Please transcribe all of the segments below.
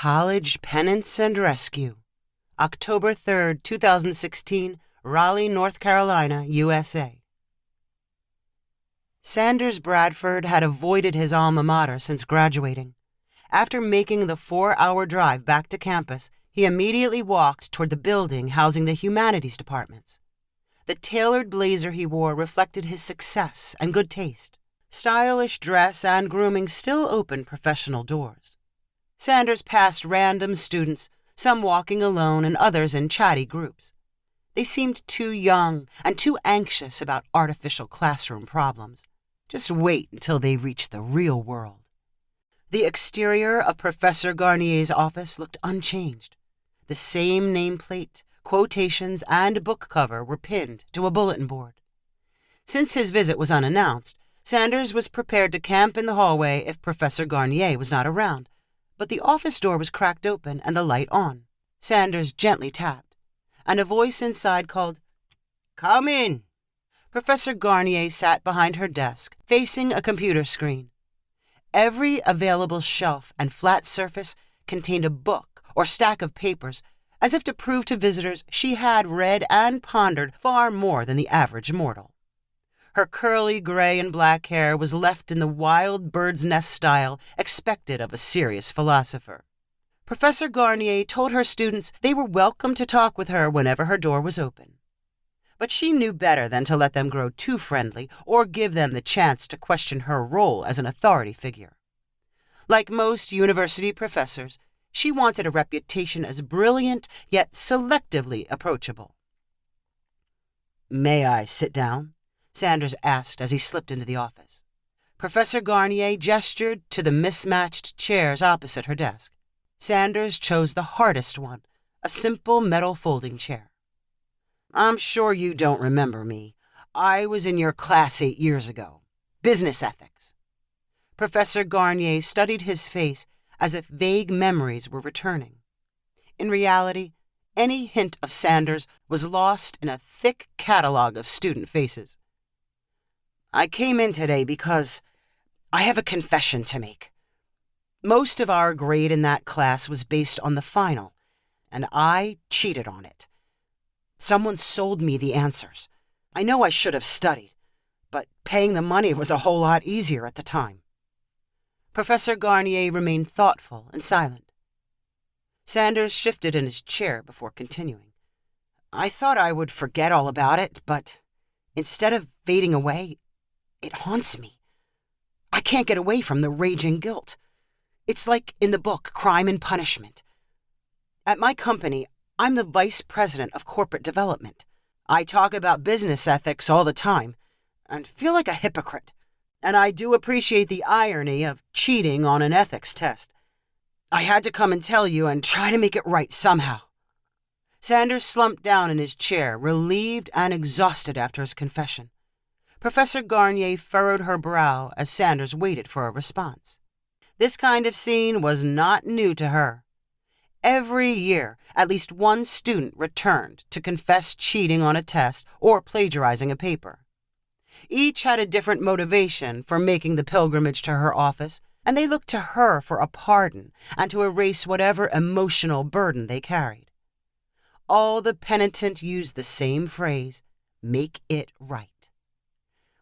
College Penance and Rescue, October 3rd, 2016, Raleigh, North Carolina, USA. Sanders Bradford had avoided his alma mater since graduating. After making the 4-hour drive back to campus, he immediately walked toward the building housing the humanities departments. The tailored blazer he wore reflected his success and good taste. Stylish dress and grooming still opened professional doors. Sanders passed random students, some walking alone and others in chatty groups. They seemed too young and too anxious about artificial classroom problems. Just wait until they reach the real world. The exterior of Professor Garnier's office looked unchanged. The same nameplate, quotations, and book cover were pinned to a bulletin board. Since his visit was unannounced, Sanders was prepared to camp in the hallway if Professor Garnier was not around. But the office door was cracked open and the light on. Sanders gently tapped, and a voice inside called, "Come in." Professor Garnier sat behind her desk, facing a computer screen. Every available shelf and flat surface contained a book or stack of papers, as if to prove to visitors she had read and pondered far more than the average mortal. Her curly gray and black hair was left in the wild bird's nest style expected of a serious philosopher. Professor Garnier told her students they were welcome to talk with her whenever her door was open. But she knew better than to let them grow too friendly or give them the chance to question her role as an authority figure. Like most university professors, she wanted a reputation as brilliant yet selectively approachable. "May I sit down?" Sanders asked as he slipped into the office. Professor Garnier gestured to the mismatched chairs opposite her desk. Sanders chose the hardest one, a simple metal folding chair. "I'm sure you don't remember me. I was in your class 8 years ago. Business ethics." Professor Garnier studied his face as if vague memories were returning. In reality, any hint of Sanders was lost in a thick catalog of student faces. "I came in today because I have a confession to make. Most of our grade in that class was based on the final, and I cheated on it. Someone sold me the answers. I know I should have studied, but paying the money was a whole lot easier at the time." Professor Garnier remained thoughtful and silent. Sanders shifted in his chair before continuing. "I thought I would forget all about it, but instead of fading away, it haunts me. I can't get away from the raging guilt. It's like in the book Crime and Punishment. At my company, I'm the vice president of corporate development. I talk about business ethics all the time and feel like a hypocrite. And I do appreciate the irony of cheating on an ethics test. I had to come and tell you and try to make it right somehow." Sanders slumped down in his chair, relieved and exhausted after his confession. Professor Garnier furrowed her brow as Sanders waited for a response. This kind of scene was not new to her. Every year, at least one student returned to confess cheating on a test or plagiarizing a paper. Each had a different motivation for making the pilgrimage to her office, and they looked to her for a pardon and to erase whatever emotional burden they carried. All the penitent used the same phrase, "make it right."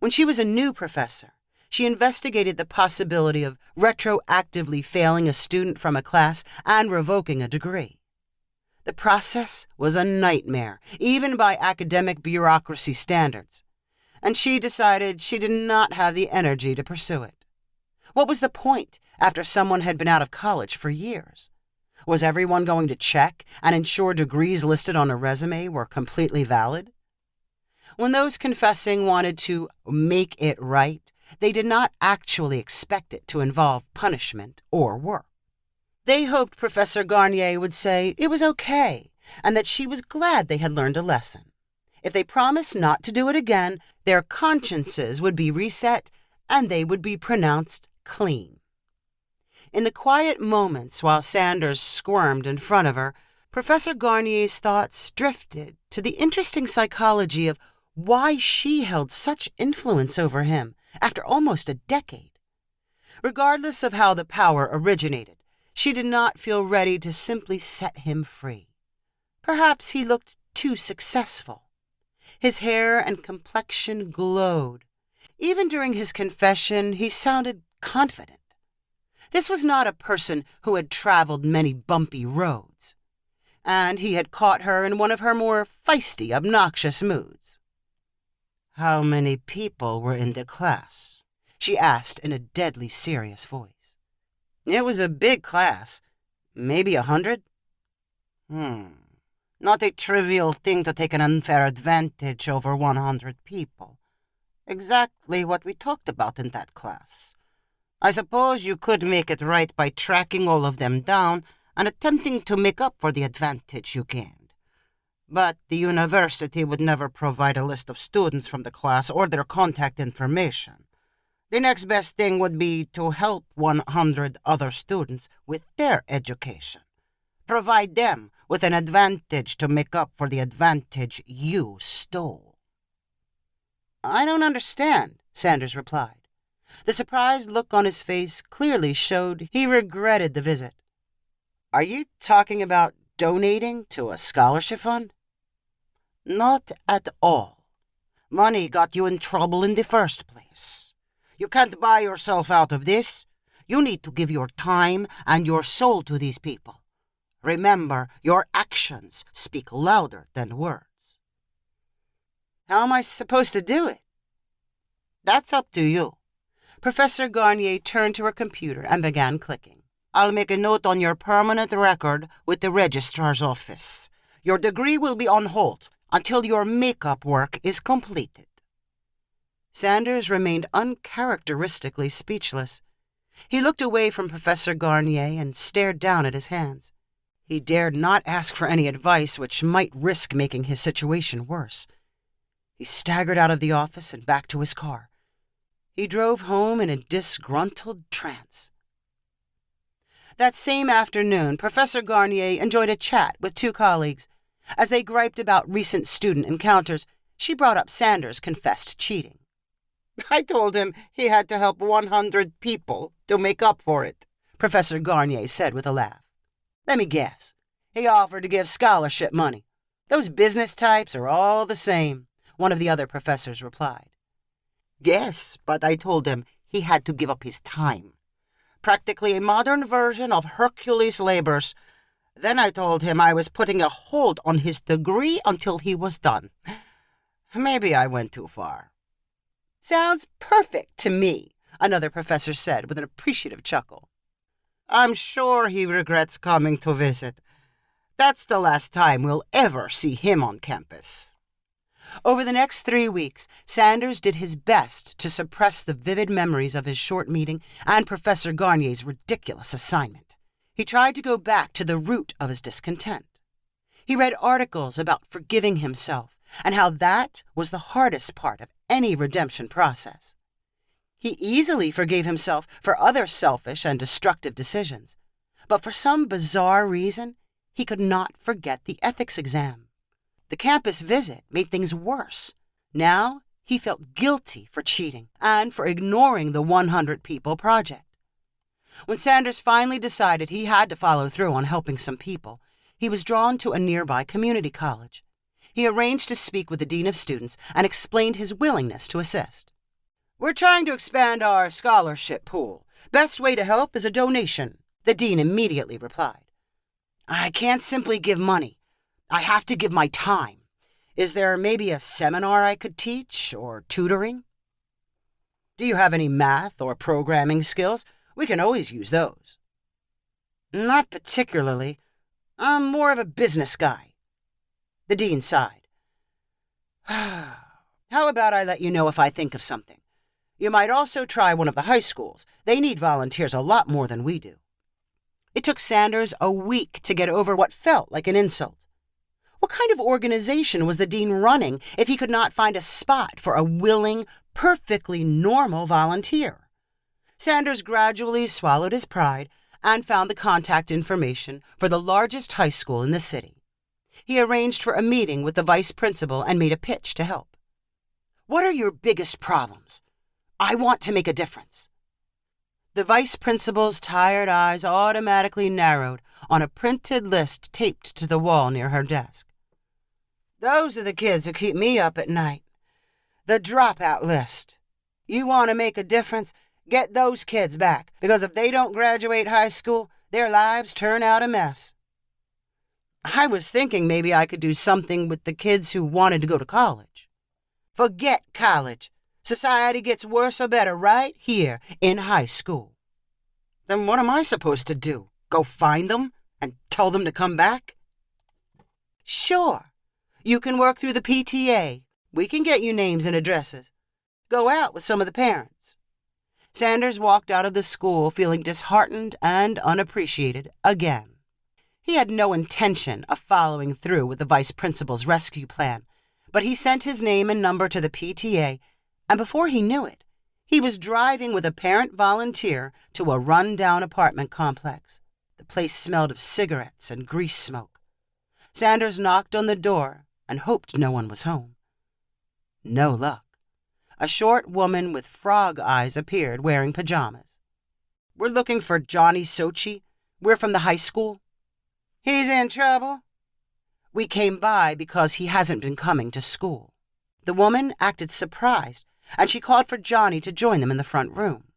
When she was a new professor, she investigated the possibility of retroactively failing a student from a class and revoking a degree. The process was a nightmare, even by academic bureaucracy standards, and she decided she did not have the energy to pursue it. What was the point after someone had been out of college for years? Was everyone going to check and ensure degrees listed on a resume were completely valid? When those confessing wanted to make it right, they did not actually expect it to involve punishment or work. They hoped Professor Garnier would say it was okay and that she was glad they had learned a lesson. If they promised not to do it again, their consciences would be reset and they would be pronounced clean. In the quiet moments while Sanders squirmed in front of her, Professor Garnier's thoughts drifted to the interesting psychology of why she held such influence over him after almost a decade. Regardless of how the power originated, She did not feel ready to simply set him free. Perhaps he looked too successful. His hair and complexion glowed. Even during his confession, he sounded confident. This was not a person who had traveled many bumpy roads, and he had caught her in one of her more feisty, obnoxious moods. "How many people were in the class?" she asked in a deadly serious voice. "It was a big class. Maybe 100. Not a trivial thing to take an unfair advantage over 100 people. Exactly what we talked about in that class. I suppose you could make it right by tracking all of them down and attempting to make up for the advantage you gained. But the university would never provide a list of students from the class or their contact information. The next best thing would be to help 100 other students with their education. Provide them with an advantage to make up for the advantage you stole." "I don't understand," Sanders replied. The surprised look on his face clearly showed he regretted the visit. "Are you talking about donating to a scholarship fund?" "Not at all. Money got you in trouble in the first place. You can't buy yourself out of this. You need to give your time and your soul to these people. Remember, your actions speak louder than words." "How am I supposed to do it?" "That's up to you." Professor Garnier turned to her computer and began clicking. "I'll make a note on your permanent record with the registrar's office. Your degree will be on hold until your makeup work is completed." Sanders remained uncharacteristically speechless. He looked away from Professor Garnier and stared down at his hands. He dared not ask for any advice which might risk making his situation worse. He staggered out of the office and back to his car. He drove home in a disgruntled trance. That same afternoon, Professor Garnier enjoyed a chat with two colleagues. As they griped about recent student encounters, she brought up Sanders' confessed cheating. "I told him he had to help 100 people to make up for it," Professor Garnier said with a laugh. "Let me guess. He offered to give scholarship money. Those business types are all the same," one of the other professors replied. "Yes, but I told him he had to give up his time. Practically a modern version of Hercules' labors. Then I told him I was putting a hold on his degree until he was done. Maybe I went too far." "Sounds perfect to me," another professor said with an appreciative chuckle. "I'm sure he regrets coming to visit. That's the last time we'll ever see him on campus." Over the next 3 weeks, Sanders did his best to suppress the vivid memories of his short meeting and Professor Garnier's ridiculous assignment. He tried to go back to the root of his discontent. He read articles about forgiving himself and how that was the hardest part of any redemption process. He easily forgave himself for other selfish and destructive decisions, but for some bizarre reason, he could not forget the ethics exam. The campus visit made things worse. Now he felt guilty for cheating and for ignoring the 100 people project. When Sanders finally decided he had to follow through on helping some people, he was drawn to a nearby community college. He arranged to speak with the dean of students and explained his willingness to assist. "We're trying to expand our scholarship pool. Best way to help is a donation," the dean immediately replied. "I can't simply give money. I have to give my time. Is there maybe a seminar I could teach or tutoring?" "Do you have any math or programming skills? We can always use those." "Not particularly. I'm more of a business guy." The dean sighed. "How about I let you know if I think of something? You might also try one of the high schools. They need volunteers a lot more than we do." It took Sanders a week to get over what felt like an insult. What kind of organization was the dean running if he could not find a spot for a willing, perfectly normal volunteer? Sanders gradually swallowed his pride and found the contact information for the largest high school in the city. He arranged for a meeting with the vice principal and made a pitch to help. "What are your biggest problems? I want to make a difference." The vice principal's tired eyes automatically narrowed on a printed list taped to the wall near her desk. "Those are the kids who keep me up at night. The dropout list. You want to make a difference? Get those kids back, because if they don't graduate high school, their lives turn out a mess." "I was thinking maybe I could do something with the kids who wanted to go to college." "Forget college. Society gets worse or better right here in high school." "Then what am I supposed to do? Go find them and tell them to come back?" "Sure. You can work through the PTA. We can get you names and addresses. Go out with some of the parents." Sanders walked out of the school feeling disheartened and unappreciated again. He had no intention of following through with the vice principal's rescue plan, but he sent his name and number to the PTA, and before he knew it, he was driving with a parent volunteer to a run-down apartment complex. The place smelled of cigarettes and grease smoke. Sanders knocked on the door and hoped no one was home. No luck. A short woman with frog eyes appeared wearing pajamas. "We're looking for Johnny Sochi. We're from the high school." "He's in trouble?" "We came by because he hasn't been coming to school." The woman acted surprised, and she called for Johnny to join them in the front room.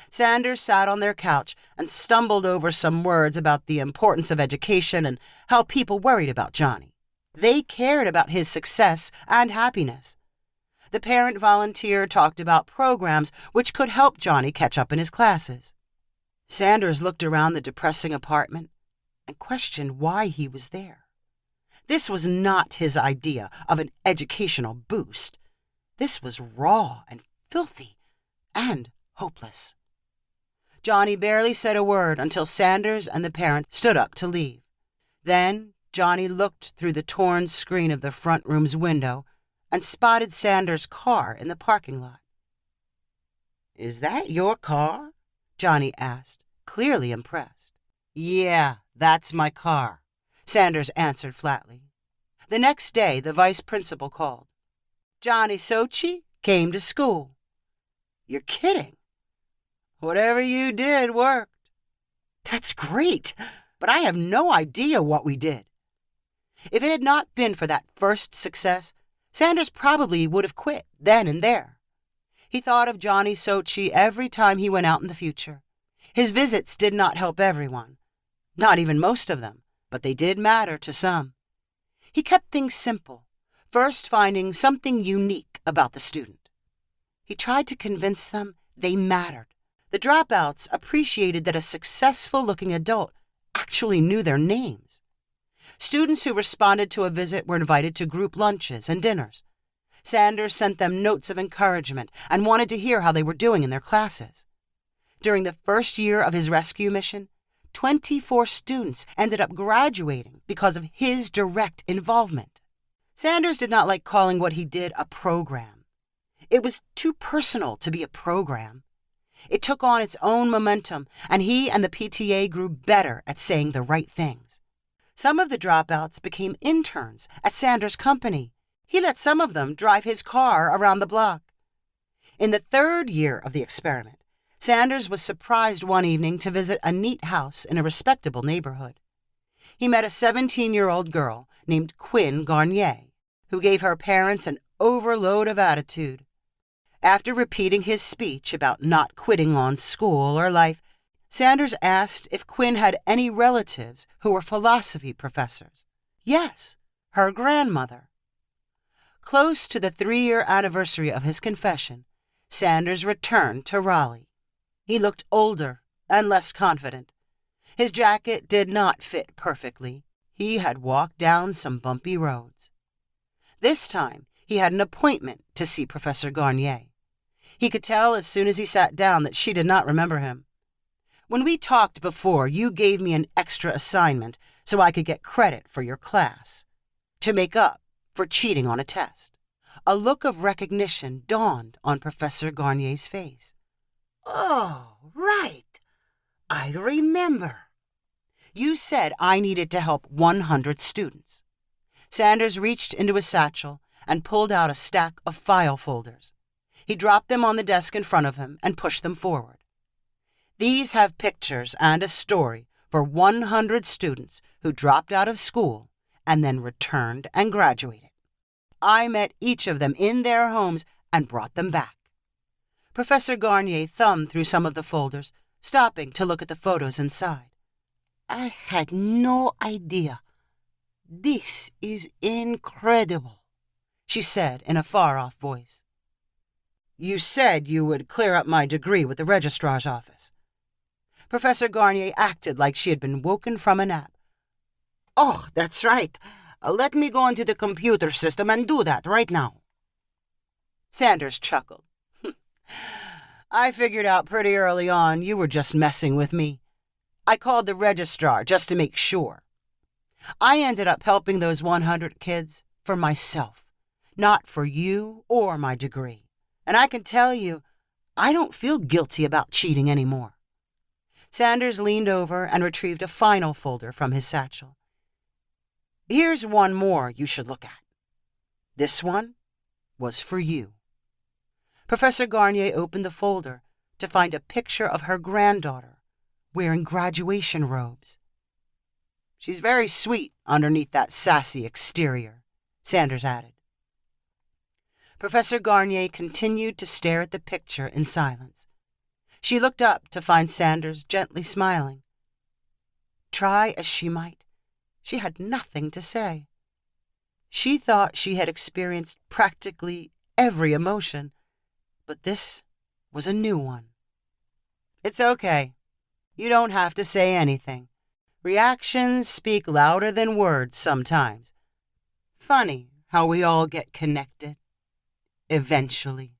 Sanders sat on their couch and stumbled over some words about the importance of education and how people worried about Johnny. They cared about his success and happiness. The parent volunteer talked about programs which could help Johnny catch up in his classes. Sanders looked around the depressing apartment and questioned why he was there. This was not his idea of an educational boost. This was raw and filthy and hopeless. Johnny barely said a word until Sanders and the parent stood up to leave. Then Johnny looked through the torn screen of the front room's window and spotted Sanders' car in the parking lot. "Is that your car?" Johnny asked, clearly impressed. "Yeah, that's my car," Sanders answered flatly. The next day, the vice principal called. "Johnny Sochi came to school." "You're kidding." "Whatever you did worked." "That's great, but I have no idea what we did." If it had not been for that first success, Sanders probably would have quit then and there. He thought of Johnny Sochi every time he went out in the future. His visits did not help everyone, not even most of them, but they did matter to some. He kept things simple, first finding something unique about the student. He tried to convince them they mattered. The dropouts appreciated that a successful-looking adult actually knew their names. Students who responded to a visit were invited to group lunches and dinners. Sanders sent them notes of encouragement and wanted to hear how they were doing in their classes. During the first year of his rescue mission, 24 students ended up graduating because of his direct involvement. Sanders did not like calling what he did a program. It was too personal to be a program. It took on its own momentum, and he and the PTA grew better at saying the right things. Some of the dropouts became interns at Sanders' company. He let some of them drive his car around the block. In the third year of the experiment, Sanders was surprised one evening to visit a neat house in a respectable neighborhood. He met a 17-year-old girl named Quinn Garnier, who gave her parents an overload of attitude. After repeating his speech about not quitting on school or life, Sanders asked if Quinn had any relatives who were philosophy professors. Yes, her grandmother. Close to the 3-year anniversary of his confession, Sanders returned to Raleigh. He looked older and less confident. His jacket did not fit perfectly. He had walked down some bumpy roads. This time, he had an appointment to see Professor Garnier. He could tell as soon as he sat down that she did not remember him. "When we talked before, you gave me an extra assignment so I could get credit for your class, to make up for cheating on a test." A look of recognition dawned on Professor Garnier's face. "Oh, right. I remember. You said I needed to help 100 students." Sanders reached into his satchel and pulled out a stack of file folders. He dropped them on the desk in front of him and pushed them forward. These have pictures and a story for 100 students who dropped out of school and then returned and graduated. I met each of them in their homes and brought them back. Professor Garnier thumbed through some of the folders, stopping to look at the photos inside. I had no idea. This is incredible, she said in a far-off voice. You said you would clear up my degree with the registrar's office. Professor Garnier acted like she had been woken from a nap. Oh, that's right. Let me go into the computer system and do that right now. Sanders chuckled. I figured out pretty early on you were just messing with me. I called the registrar just to make sure. I ended up helping those 100 kids for myself, not for you or my degree. And I can tell you, I don't feel guilty about cheating anymore. Sanders leaned over and retrieved a final folder from his satchel. Here's one more you should look at. This one was for you. Professor Garnier opened the folder to find a picture of her granddaughter wearing graduation robes. She's very sweet underneath that sassy exterior, Sanders added. Professor Garnier continued to stare at the picture in silence. She looked up to find Sanders gently smiling. Try as she might, she had nothing to say. She thought she had experienced practically every emotion, but this was a new one. It's okay. You don't have to say anything. Reactions speak louder than words sometimes. Funny how we all get connected. Eventually.